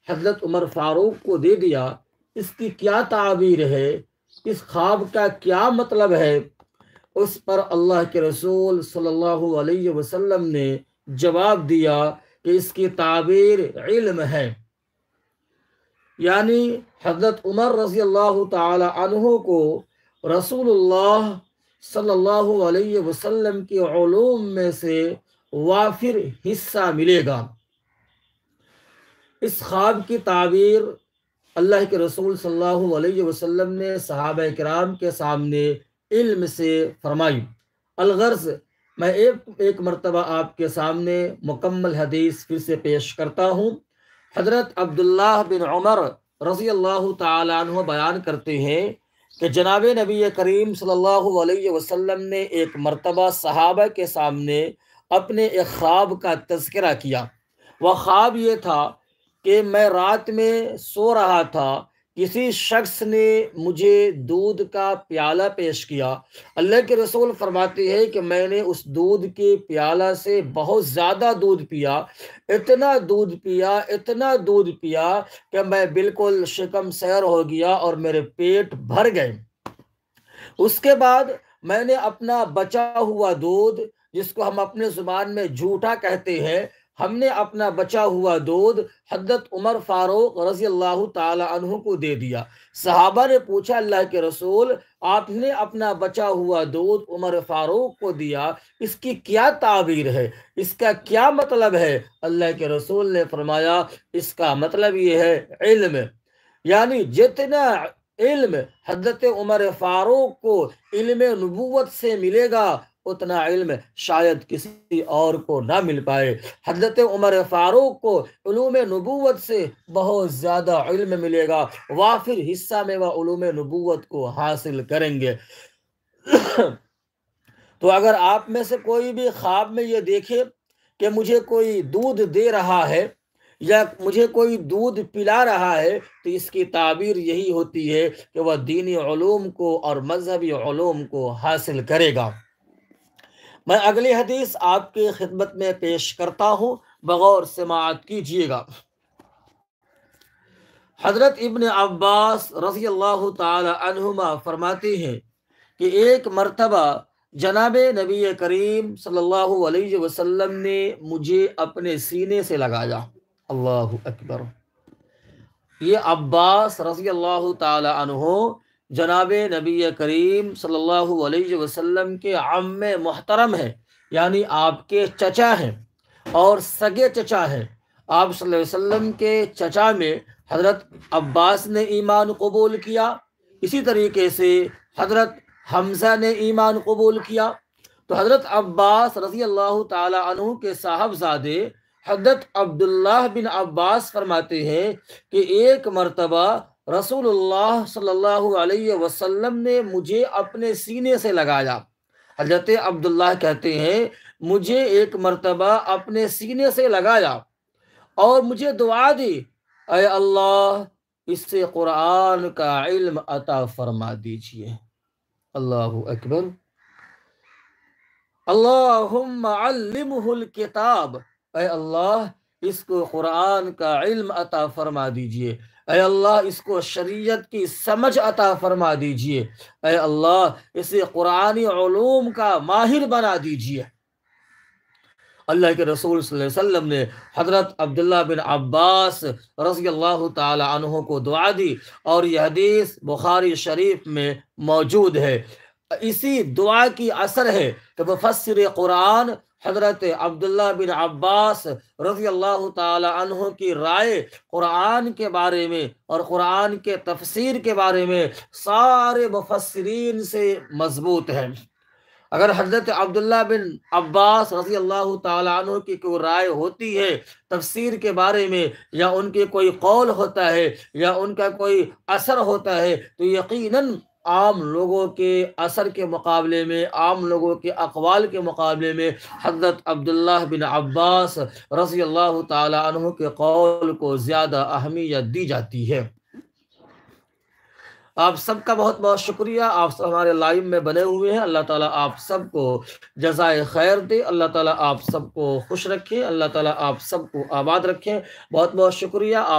حضرت عمر فاروق کو دے دیا، اس کی کیا تعبیر ہے، اس خواب کا کیا مطلب ہے؟ اس پر اللہ کے رسول صلی اللہ علیہ وسلم نے جواب دیا کہ اس کی تعبیر علم ہے۔ یعنی حضرت عمر رضی اللہ تعالی عنہ کو رسول اللہ صلی اللہ علیہ وسلم کے علوم میں سے وافر حصہ ملے گا۔ اس خواب کی تعبیر اللہ کے رسول صلی اللہ علیہ وسلم نے صحابہ کرام کے سامنے علم سے فرمائی۔ الغرض میں ایک مرتبہ آپ کے سامنے مکمل حدیث پھر سے پیش کرتا ہوں۔ حضرت عبداللہ بن عمر رضی اللہ تعالی عنہ بیان کرتے ہیں کہ جناب نبی کریم صلی اللہ علیہ وسلم نے ایک مرتبہ صحابہ کے سامنے اپنے ایک خواب کا تذکرہ کیا۔ وہ خواب یہ تھا کہ میں رات میں سو رہا تھا، کسی شخص نے مجھے دودھ کا پیالہ پیش کیا۔ اللہ کے رسول فرماتے ہیں کہ میں نے اس دودھ کے پیالہ سے بہت زیادہ دودھ پیا، اتنا دودھ پیا کہ میں بالکل شکم سیر ہو گیا اور میرے پیٹ بھر گئے۔ اس کے بعد میں نے اپنا بچا ہوا دودھ، جس کو ہم اپنے زبان میں جھوٹا کہتے ہیں، ہم نے اپنا بچا ہوا دودھ حضرت عمر فاروق رضی اللہ تعالی عنہ کو دے دیا۔ صحابہ نے پوچھا اللہ کے رسول، آپ نے اپنا بچا ہوا دودھ عمر فاروق کو دیا، اس کی کیا تعبیر ہے، اس کا کیا مطلب ہے؟ اللہ کے رسول نے فرمایا اس کا مطلب یہ ہے علم۔ یعنی جتنا علم حضرت عمر فاروق کو علم نبوت سے ملے گا، اتنا علم شاید کسی اور کو نہ مل پائے۔ حضرت عمر فاروق کو علوم نبوت سے بہت زیادہ علم ملے گا، وافر حصہ میں وہ علوم نبوت کو حاصل کریں گے۔ تو اگر آپ میں سے کوئی بھی خواب میں یہ دیکھے کہ مجھے کوئی دودھ دے رہا ہے یا مجھے کوئی دودھ پلا رہا ہے، تو اس کی تعبیر یہی ہوتی ہے کہ وہ دینی علوم کو اور مذہبی علوم کو حاصل کرے گا۔ میں اگلی حدیث آپ کی خدمت میں پیش کرتا ہوں، بغور سماعت کیجیے گا۔ حضرت ابن عباس رضی اللہ تعالی عنہما فرماتے ہیں کہ ایک مرتبہ جناب نبی کریم صلی اللہ علیہ وسلم نے مجھے اپنے سینے سے لگایا۔ اللہ اکبر۔ یہ عباس رضی اللہ تعالی عنہ جناب نبی کریم صلی اللہ علیہ وسلم کے عم محترم ہیں، یعنی آپ کے چچا ہیں اور سگے چچا ہیں۔ آپ صلی اللہ علیہ وسلم کے چچا میں حضرت عباس نے ایمان قبول کیا، اسی طریقے سے حضرت حمزہ نے ایمان قبول کیا۔ تو حضرت عباس رضی اللہ تعالی عنہ کے صاحبزادے حضرت عبداللہ بن عباس فرماتے ہیں کہ ایک مرتبہ رسول اللہ صلی اللہ علیہ وسلم نے مجھے اپنے سینے سے لگایا۔ حضرت عبداللہ کہتے ہیں مجھے ایک مرتبہ اپنے سینے سے لگایا اور مجھے دعا دی، اے اللہ اس سے قرآن کا علم عطا فرما دیجئے۔ اللہ اکبر۔ اللہم علمہ الکتاب، اے اللہ اس کو قرآن کا علم عطا فرما دیجئے، اے اللہ اس کو شریعت کی سمجھ عطا فرما دیجئے، اے اللہ اسے قرآنی علوم کا ماہر بنا دیجئے۔ اللہ کے رسول صلی اللہ علیہ وسلم نے حضرت عبداللہ بن عباس رضی اللہ تعالی عنہ کو دعا دی، اور یہ حدیث بخاری شریف میں موجود ہے۔ اسی دعا کی اثر ہے کہ مفسر قرآن حضرت عبداللہ بن عباس رضی اللہ تعالی عنہ کی رائے قرآن کے بارے میں اور قرآن کے تفسیر کے بارے میں سارے مفسرین سے مضبوط ہے۔ اگر حضرت عبداللہ بن عباس رضی اللہ تعالی عنہ کی کوئی رائے ہوتی ہے تفسیر کے بارے میں، یا ان کے کوئی قول ہوتا ہے یا ان کا کوئی اثر ہوتا ہے، تو یقیناً عام لوگوں کے اثر کے مقابلے میں، عام لوگوں کے اقوال کے مقابلے میں حضرت عبداللہ بن عباس رضی اللہ تعالی عنہ کے قول کو زیادہ اہمیت دی جاتی ہے۔ آپ سب کا بہت بہت شکریہ، آپ سب ہمارے لائیو میں بنے ہوئے ہیں۔ اللہ تعالیٰ آپ سب کو جزائے خیر دے، اللہ تعالیٰ آپ سب کو خوش رکھے، اللہ تعالیٰ آپ سب کو آباد رکھے۔ بہت بہت شکریہ۔ آپ